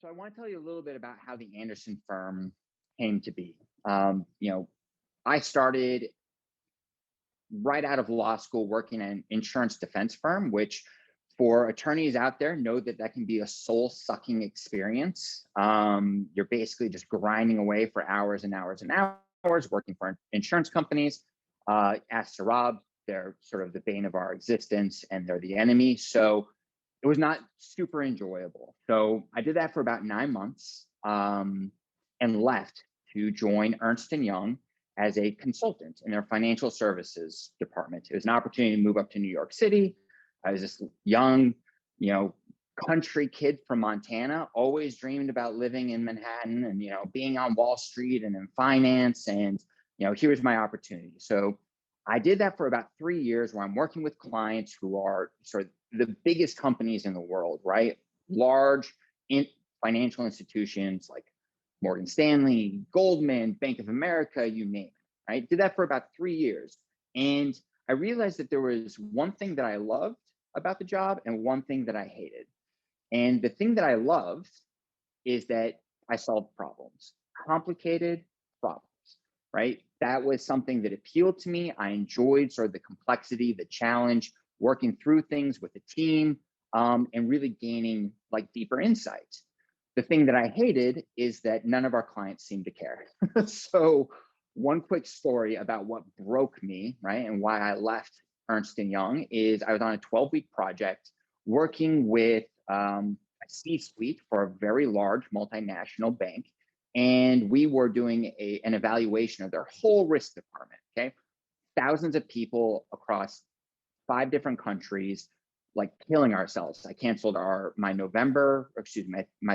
So I want to tell you a little bit about how the Anderson firm came to be. I started right out of law school working in an insurance defense firm, which for attorneys out there know that that can be a soul sucking experience. You're basically just grinding away for hours and hours and hours working for insurance companies. Ask Rob, they're sort of the bane of our existence and they're the enemy. So it was not super enjoyable. So I did that for about 9 months and left to join Ernst & Young as a consultant in their financial services department. It was an opportunity to move up to New York City. I was this young, country kid from Montana, always dreamed about living in Manhattan and, being on Wall Street and in finance. And, here was my opportunity. So I did that for about 3 years where I'm working with clients who are sort of the biggest companies in the world, right? Large financial institutions like Morgan Stanley, Goldman, Bank of America, you name it, right? Did that for about 3 years. And I realized that there was one thing that I loved about the job and one thing that I hated. And the thing that I loved is that I solved problems, complicated problems, right? That was something that appealed to me. I enjoyed sort of the complexity, the challenge, working through things with the team, and really gaining like deeper insight. The thing that I hated is that none of our clients seemed to care. So one quick story about what broke me, right, and why I left Ernst & Young is I was on a 12-week project working with a C-suite for a very large multinational bank. And we were doing an evaluation of their whole risk department, okay? Thousands of people across 5 different countries, like killing ourselves. I canceled my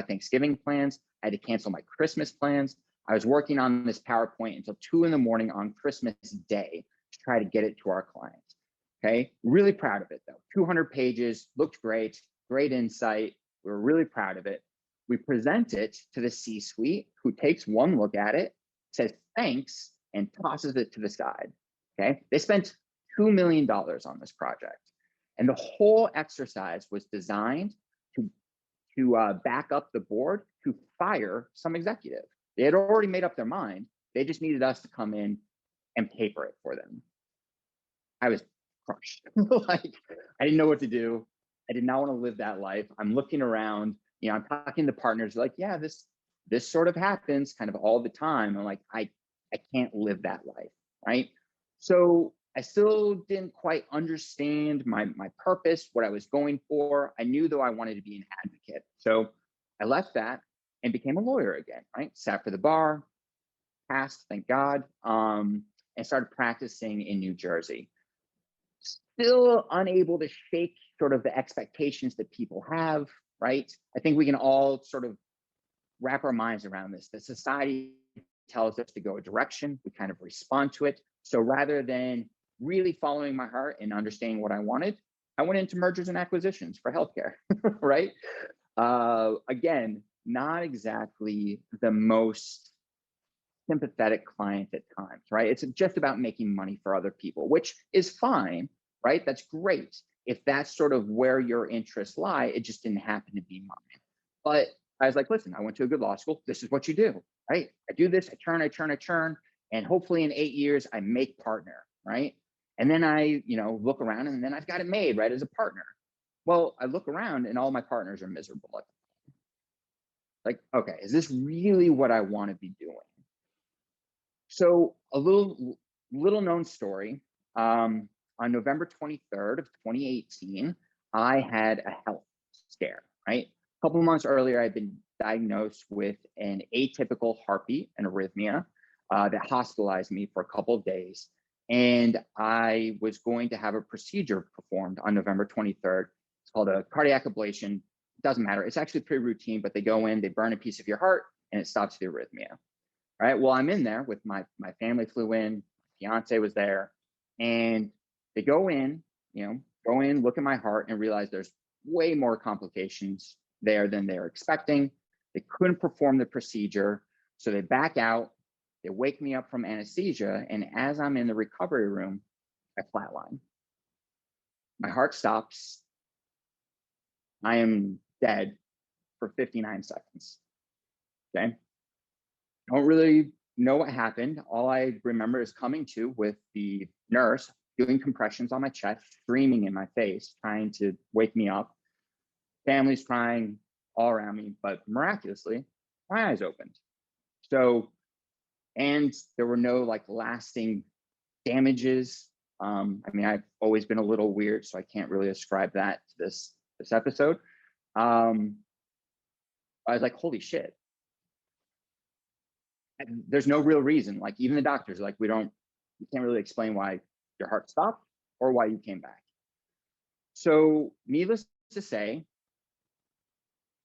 Thanksgiving plans. I had to cancel my Christmas plans. I was working on this PowerPoint until 2 a.m. on Christmas Day to try to get it to our clients. Okay, really proud of it though. 200 pages, looked great, great insight. We were really proud of it. We present it to the C-suite, who takes one look at it, says thanks, and tosses it to the side. Okay, they spent $2 million on this project. And the whole exercise was designed to back up the board to fire some executive. They had already made up their mind. They just needed us to come in and paper it for them. I was crushed. Like, I didn't know what to do. I did not want to live that life. I'm looking around, I'm talking to partners like, yeah, this sort of happens kind of all the time. I'm like, I can't live that life, right? So I still didn't quite understand my purpose, what I was going for. I knew though I wanted to be an advocate. So I left that and became a lawyer again, right? Sat for the bar, passed, thank God, and started practicing in New Jersey. Still unable to shake sort of the expectations that people have, right? I think we can all sort of wrap our minds around this. The society tells us to go a direction, we kind of respond to it. So rather than really following my heart and understanding what I wanted, I went into mergers and acquisitions for healthcare, right? Again, not exactly the most sympathetic client at times, right? It's just about making money for other people, which is fine, right? That's great. If that's sort of where your interests lie, it just didn't happen to be mine. But I was like, listen, I went to a good law school. This is what you do, right? I do this, I churn, and hopefully in 8 years, I make partner, right? And then I, look around and then I've got it made, right, as a partner. Well, I look around and all my partners are miserable. Like, okay, is this really what I want to be doing? So a little known story, on November 23rd of 2018, I had a health scare, right? A couple of months earlier, I'd been diagnosed with an atypical heartbeat and arrhythmia that hospitalized me for a couple of days. And I was going to have a procedure performed on November 23rd. It's called a cardiac ablation. It doesn't matter. It's actually pretty routine, but they go in, they burn a piece of your heart, and it stops the arrhythmia. All right. Well, I'm in there with my family flew in, my fiance was there, and they go in, look at my heart and realize there's way more complications there than they were expecting. They couldn't perform the procedure. So they back out, they wake me up from anesthesia. And as I'm in the recovery room, I flatline. My heart stops. I am dead for 59 seconds. Okay. Don't really know what happened. All I remember is coming to with the nurse doing compressions on my chest, screaming in my face, trying to wake me up. Family's crying all around me, but miraculously, my eyes opened. So, and there were no like lasting damages. I mean, I've always been a little weird, so I can't really ascribe that to this episode. I was like, holy shit. And there's no real reason. Like even the doctors are like, we can't really explain why your heart stopped or why you came back. So needless to say,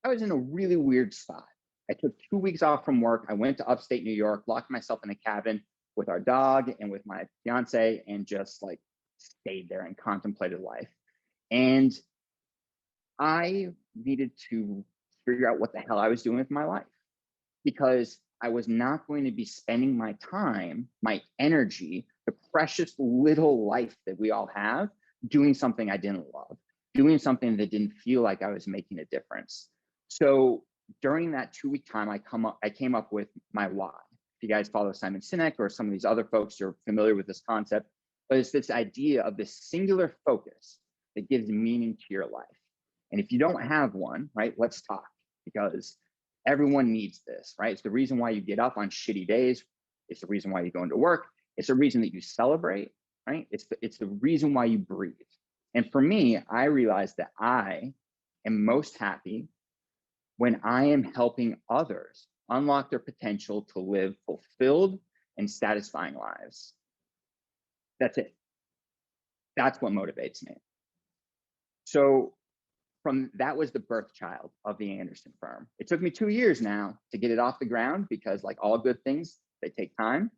I was in a really weird spot. I took 2 weeks off from work. I went to upstate New York, locked myself in a cabin with our dog and with my fiance, and just like stayed there and contemplated life. And I needed to figure out what the hell I was doing with my life, because I was not going to be spending my time, my energy, the precious little life that we all have, doing something I didn't love, doing something that didn't feel like I was making a difference. So during that 2-week time, I came up with my why. If you guys follow Simon Sinek or some of these other folks, you're familiar with this concept, but it's this idea of this singular focus that gives meaning to your life. And if you don't have one, right, let's talk, because everyone needs this, right? It's the reason why you get up on shitty days. It's the reason why you go into work. It's the reason that you celebrate, right? It's the reason why you breathe. And for me, I realized that I am most happy when I am helping others unlock their potential to live fulfilled and satisfying lives. That's it. That's what motivates me. So that was the birth child of the Anderson firm. It took me 2 years now to get it off the ground, because like all good things, they take time.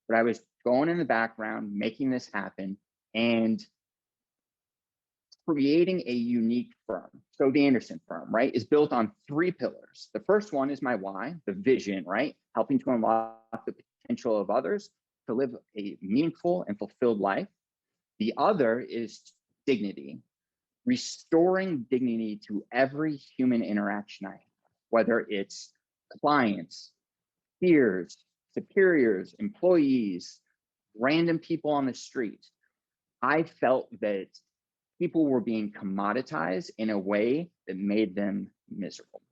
But I was going in the background, making this happen and creating a unique firm. So the Anderson firm, right, is built on 3 pillars. The first one is my why, the vision, right? Helping to unlock the potential of others to live a meaningful and fulfilled life. The other is dignity, restoring dignity to every human interaction I have, whether it's clients, peers, superiors, employees, random people on the street. I felt that people were being commoditized in a way that made them miserable.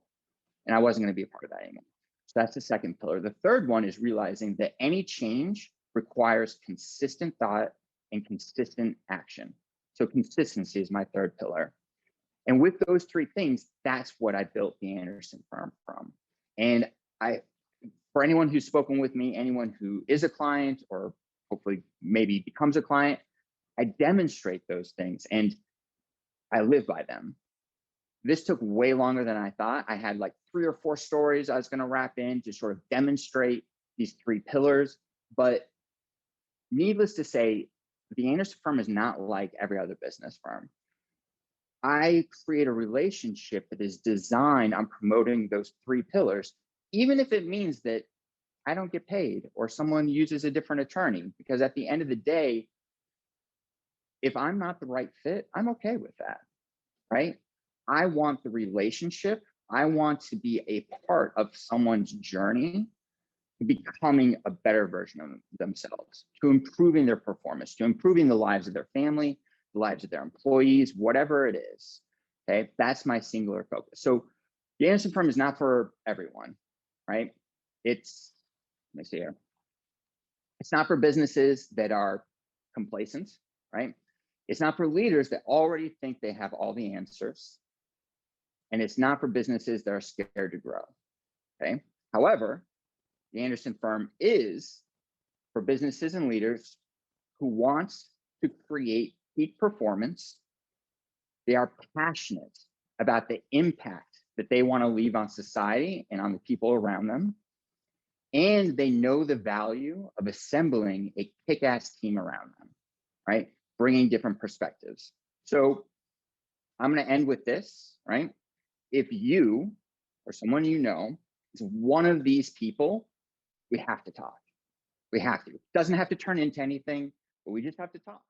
And I wasn't going to be a part of that anymore. So that's the second pillar. The third one is realizing that any change requires consistent thought and consistent action. So consistency is my third pillar. And with those 3 things, that's what I built the Anderson firm from. And for anyone who's spoken with me, anyone who is a client or hopefully maybe becomes a client, I demonstrate those things and I live by them. This took way longer than I thought. I had like 3 or 4 stories I was going to wrap in to sort of demonstrate these 3 pillars. But needless to say, the Anderson firm is not like every other business firm. I create a relationship that is designed on promoting those 3 pillars, even if it means that I don't get paid or someone uses a different attorney, because at the end of the day, if I'm not the right fit, I'm okay with that, right? I want the relationship. I want to be a part of someone's journey to becoming a better version of themselves, to improving their performance, to improving the lives of their family, the lives of their employees, whatever it is. Okay, that's my singular focus. So the Anderson firm is not for everyone, right? Let me see here. It's not for businesses that are complacent, right? It's not for leaders that already think they have all the answers. And it's not for businesses that are scared to grow, okay? However, the Anderson firm is for businesses and leaders who want to create peak performance. They are passionate about the impact that they want to leave on society and on the people around them. And they know the value of assembling a kick-ass team around them, right? Bringing different perspectives. So I'm going to end with this, right? If you or someone you know is one of these people, we have to talk. We have to. It doesn't have to turn into anything, but we just have to talk.